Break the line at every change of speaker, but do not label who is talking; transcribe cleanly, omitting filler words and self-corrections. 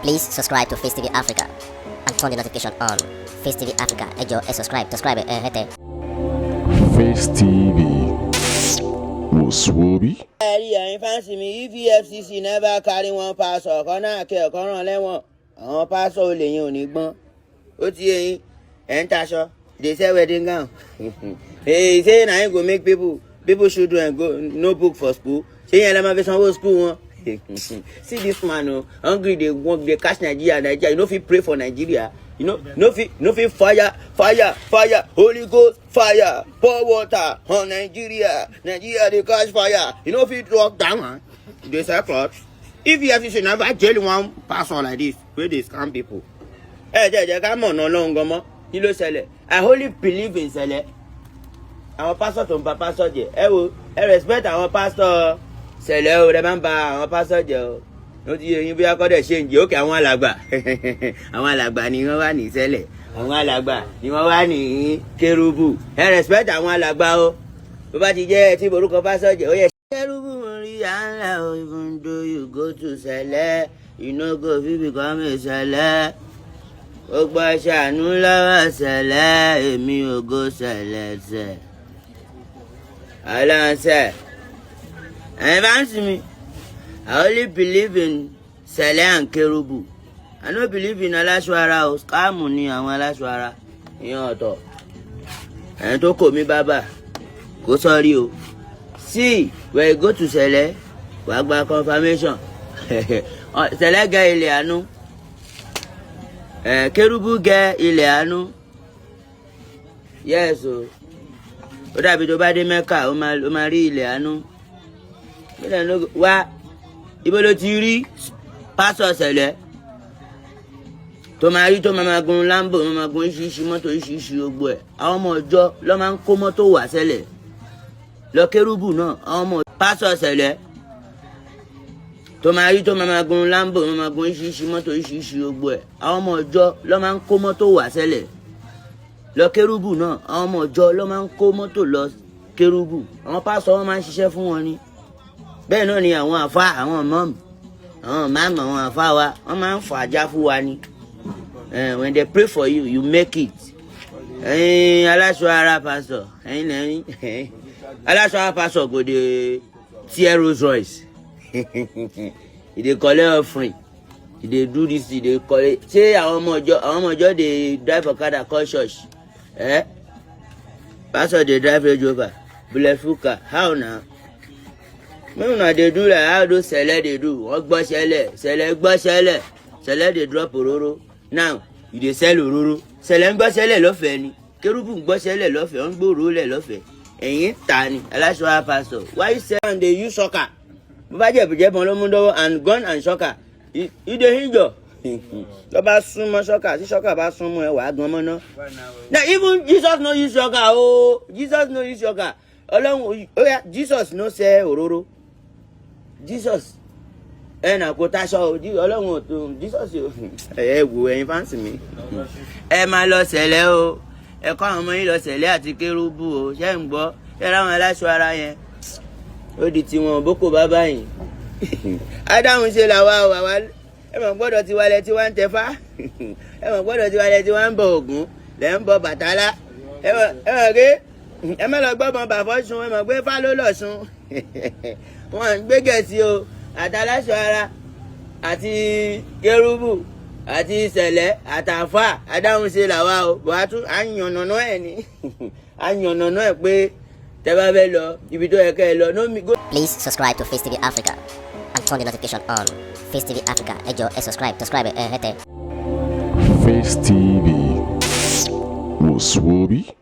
Please subscribe to Facetv Africa and turn the notification on. Facetv Africa, ẹ jọ̀ọ́, subscribe, hete.
Face TV was Swoby.
Ẹ̀yin fáǹsì mi, if EFCC never carry one pass ọ̀kan náà kẹ́ ọ̀kan ràn lẹ́wọ̀n àwọn pásọ̀ olè yẹn ò ní gbọ́n ó ti yẹ yín ẹ̀ ń taṣọ they sell wedding gown hey say na him go make people children go no book for school ṣé yẹn lè máa fi sanwó school wọn see this man o hungry dey catch Nigeria you no fit pray for Nigeria you no fit fire Holy Ghost fire pour water on Nigeria dey catch fire you no fit drop down man you dey sell cloth if EFCC never jail one pastor like this wey dey scam people jẹ́ ká mọ̀ ọ̀nà ọlọ́run gan mọ́ kí ló ṣẹlẹ̀ I only believe in ṣẹlẹ̀ àwọn pastor tó ń ba pastor jẹ ẹ wo ẹ respect àwọn pastor ṣẹlẹ̀ o rẹ máa ń ba àwọn pastor jẹ o ló ti yẹ yín bí akọ́dẹ̀ ṣe ń jẹ òkè àwọn alàgbà àwọn alàgbà ni wọ́n wà ní ṣẹlẹ̀ àwọn alàgbà ni wọ́n wà ní Kerubu ẹ respect àwọn alàgbà o bó bá ti jẹ́ ẹ tí borúkọ pastor jẹ ó yẹ. Kerubu rí àńlá o even though you go to ṣẹlẹ̀ you no go fit become a ṣẹlẹ̀ gbogbo aṣàánú lọ́wọ́ ṣẹlẹ̀ èmi ò go ṣẹlẹ̀ ṣẹ̀ ọlọ́sẹ̀ ẹ̀yin bá ń sinmi I only believe in ṣẹlẹ̀ and Kerubu I no believe in aláṣọ ara o scam ni àwọn aláṣọ ara ìyẹn ọ̀tọ̀ ẹ̀yin tó kò mí bábà kó sọ́rí o see when you go to ṣẹlẹ̀ wàá gba confirmation ṣẹlẹ̀ gẹ ilẹ̀ àánú. Kerubu gẹ ilẹ̀ àánú yes o ó dàbí tó bá dé Mẹ́kà ó máa rí ilẹ̀ àánú wá ibo ló ti rí pásọ̀ ṣẹlẹ̀ tó máa rí tó máa gun Lambo máa gun oríṣiríṣi mọ́tò oríṣiríṣi gbogbo ẹ̀ àwọn ọmọ ọjọ́ ló máa ń kó mọ́tò wá ṣẹlẹ̀ lọ Kerubu náà àwọn ọmọ pásọ̀ ṣẹlẹ̀ tó máa rí tó máa gun Lambo máa gun oríṣiríṣi mọ́tò oríṣiríṣi gbogbo ẹ̀ àwọn ọmọ ọjọ́ ló máa ń kó mọ́tò wá ṣẹlẹ̀ lọ Kerubu náà àwọn ọmọ ọjọ́ ló máa ń kó mọ́tò lọ Kerubu àwọn pásọ wọn máa ń ṣiṣẹ́ fún wọn ni bẹ́ẹ̀ náà ni àwọn àfa àwọn mọ́ọ̀mù àwọn máàmù àwọn àfa wa wọ́n máa ń fà ajá fún wa ni when they pray for you you make it ẹ̀yin aláṣọ ara pásọ ẹ̀yin lẹ́yìn aláṣọ ara pásọ kò dé tear Rolls Royce he dey collect offering he dey do this he dey collect ṣé àwọn ọmọ ọjọ́ dey drive okada call church pastor dey drive Range Rover Belive how na make una dey do like how those ṣẹlẹ̀ dey do wọ́n gbọ́ ṣẹlẹ̀ dey drop òróró now you dey sell òróró ṣẹlẹ̀ ń gbọ́ ṣẹlẹ̀ lọ́fẹ̀ẹ́ ni Kerubu ń gbọ́ ṣẹlẹ̀ lọ́fẹ̀ẹ́ wọ́n ń gbòòrò lẹ̀ lọ́fẹ̀ẹ́ ẹ̀yin ta ni aláṣọ ara pastor why you sell and dey use soccer bó bá jẹ̀bùjẹ́ bọ́n ló mú dọ́wọ́ and gun and soccer ìdè híjọ tó bá súnmọ́ soccer tí soccer bá súnmọ́ ẹ wàá gan mọ́ná. na even Jesus no use soccer o Jesus no use soccer ọlọ́run oya Jesus no sell òróró Jesus ẹ nà kó táṣọ ọlọ́run ò tó Jesus ẹ wò ẹ̀yin fáǹsì mi ẹ máa lọ ṣẹlẹ̀ o ẹ kọ́ àwọn ọmọ yín lọ ṣẹlẹ̀ àti Kerubu o ṣé ń gbọ́ ṣé láwọn aláṣọ ara yẹn ó di tiwọn boko bàbá yìí adáhùn ṣe làwa wàwá ẹ mọ̀ gbọ́dọ̀ ti wálẹ̀ tí wọ́n ń tẹfá ẹ mọ̀ gbọ́dọ̀ ti wálẹ̀ tí wọ́n ń bọ Ògún lẹ́ ń bọ Bàtálá ẹ mọ̀ pé ẹ má lọ gbọ́mọ bàfọ́ sun ẹ mọ̀ pé fá ló lọ sun wọn ń gbé gẹ̀ẹ́sì o àtàláṣọ ara àti Kerubu àti ṣẹlẹ̀ àtàfà adáhùn ṣe làwa o bọ̀ àyànnàná ẹ̀ ní àyànnàná ẹ̀ pé tẹ́bá fẹ́ lọ ibi tó yẹ kẹ́ ẹ lọ no me go.
Please subscribe to Facetv Africa and turn the notification on. Facetv Africa, ẹ jọ̀ọ́, subscribe, hete.
Face TV was Swoby.